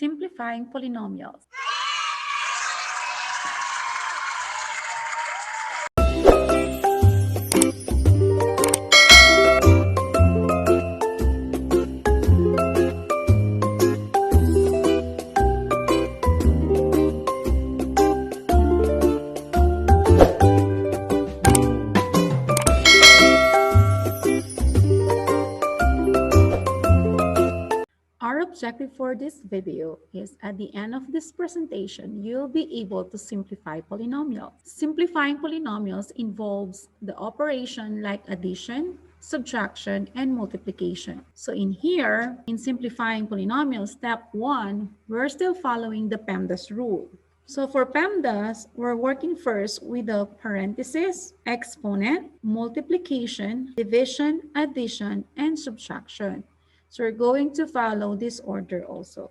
Simplifying polynomials. Our objective for this video is at the end of this presentation, you'll be able to simplify polynomials. Simplifying polynomials involves the operation like addition, subtraction, and multiplication. So in here, in simplifying polynomials, step 1, we're still following the PEMDAS rule. So for PEMDAS, we're working first with the parenthesis, exponent, multiplication, division, addition, and subtraction. So we're going to follow this order also.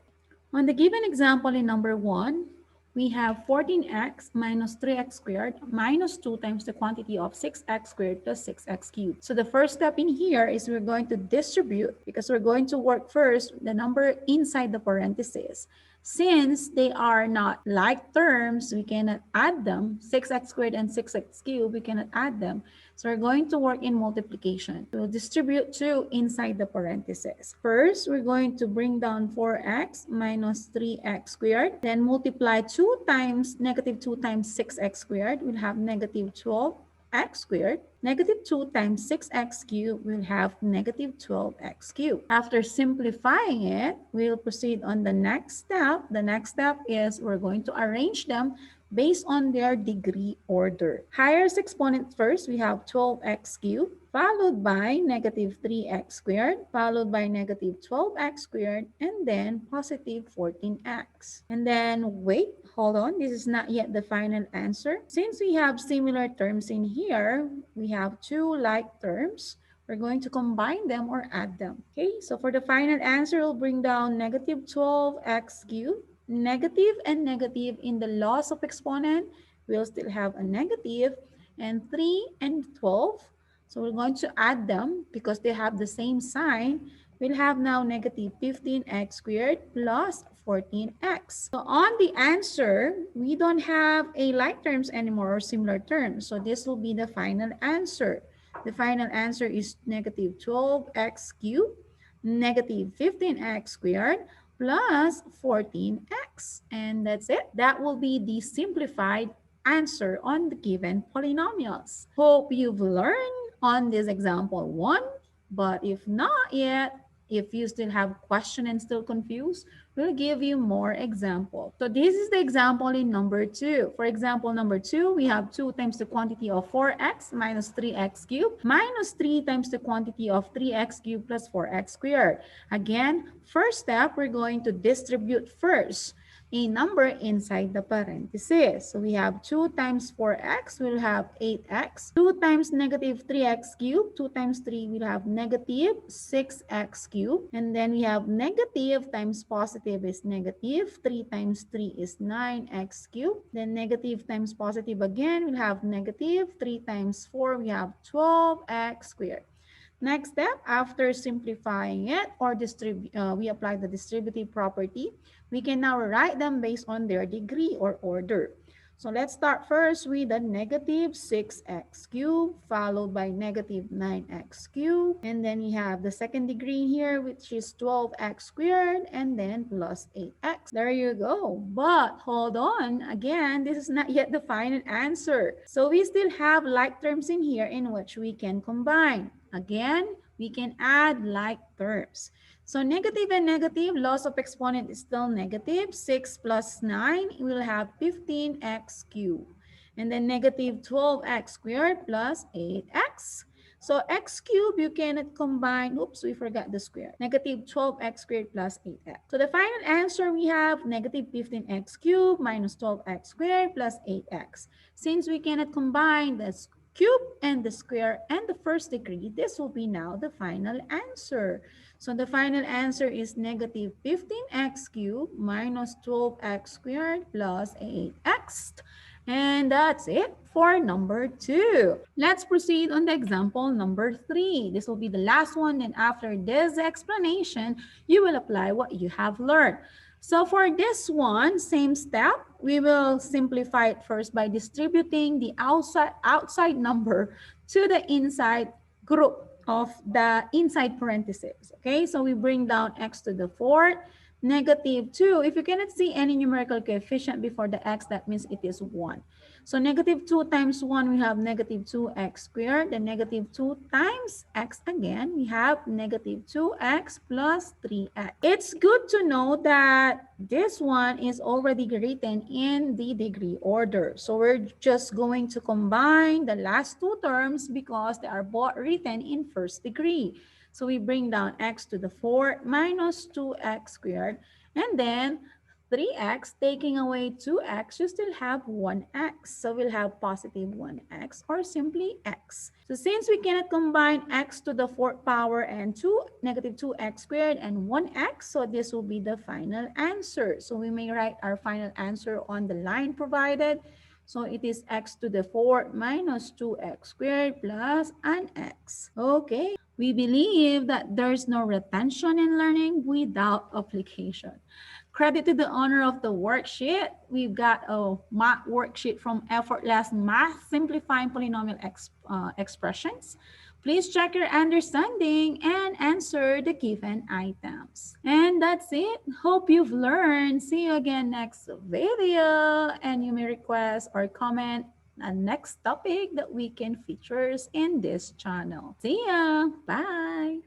On the given example in number 1, we have 14x minus 3x squared minus 2 times the quantity of 6x squared plus 6x cubed. So the first step in here is we're going to distribute because we're going to work first the number inside the parentheses. Since they are not like terms, we cannot add them. 6x squared and 6x cubed, we cannot add them. So we're going to work in multiplication. We'll distribute 2 inside the parentheses. First, we're going to bring down 4x minus 3x squared. Then multiply 2 times negative 2 times 6x squared. We'll have negative 12x squared. Negative 2 times 6x cubed will have negative 12x cubed. After simplifying it, we'll proceed on the next step. The next step is we're going to arrange them based on their degree order. Highest exponent first, we have 12x cubed, followed by negative 3x squared, followed by negative 12x squared, and then positive 14x. And then wait, hold on, this is not yet the final answer. Since we have similar terms in here, we have 2 like terms. We're going to combine them or add them. Okay, so for the final answer, we'll bring down negative 12x cubed. Negative and negative in the loss of exponent, we'll still have a negative, and 3 and 12. So we're going to add them because they have the same sign. We'll have now negative 15x squared plus 14x. So on the answer, we don't have a like terms anymore or similar terms. So this will be the final answer. The final answer is negative 12x cubed, negative 15x squared, plus 14x. And that's it. That will be the simplified answer on the given polynomials. Hope you've learned on this example 1, but if not yet, if you still have question and still confused, we'll give you more example. So this is the example in number 2. For example, number 2, we have 2 times the quantity of 4x minus 3x cubed minus 3 times the quantity of 3x cubed plus 4x squared. Again, first step, we're going to distribute first a number inside the parentheses. So we have 2 times 4x, we'll have 8x. 2 times negative 3x cubed, 2 times 3, we'll have negative 6x cubed. And then we have negative times positive is negative. 3 times 3 is 9x cubed. Then negative times positive again, we'll have negative. 3 times 4, we have 12x squared. Next step, after simplifying it or we apply the distributive property, we can now write them based on their degree or order. So let's start first with the negative 6x cubed, followed by negative 9x cubed. And then we have the second degree here, which is 12x squared, and then plus 8x. There you go. But hold on, again, this is not yet the final answer. So we still have like terms in here in which we can combine. Again, we can add like terms. So negative and negative, loss of exponent is still negative. 6 plus 9, we will have 15x cubed. And then negative 12x squared plus 8x. So x cubed, you cannot combine. Oops, we forgot the square. Negative 12x squared plus 8x. So the final answer, we have negative 15x cubed minus 12x squared plus 8x. Since we cannot combine the cube and the square and the first degree, this will be now the final answer. So the final answer is negative 15x cubed minus 12x squared plus 8x. And that's it for number 2. Let's proceed on the example number 3. This will be the last one, and after this explanation, you will apply what you have learned. So for this one, same step, we will simplify it first by distributing the outside number to the inside group of the inside parentheses. Okay, so we bring down x to the fourth, negative 2. If you cannot see any numerical coefficient before the x, that means it is 1. So negative 2 times 1, we have negative 2x squared. Then negative 2 times x again, we have negative 2x plus 3x. It's good to know that this one is already written in the degree order. So we're just going to combine the last two terms because they are both written in first degree. So we bring down x to the 4 minus 2x squared, and then 3x, taking away 2x, you still have 1x. So we'll have positive 1x or simply x. So since we cannot combine x to the fourth power and negative 2x squared and 1x, so this will be the final answer. So we may write our final answer on the line provided. So it is x to the 4 minus 2x squared plus an x. Okay, we believe that there's no retention in learning without application. Credit to the owner of the worksheet. We've got a math worksheet from Effortless Math, Simplifying Polynomial Expressions. Please check your understanding and answer the given items. And that's it. Hope you've learned. See you again next video. And you may request or comment a next topic that we can feature in this channel. See ya. Bye.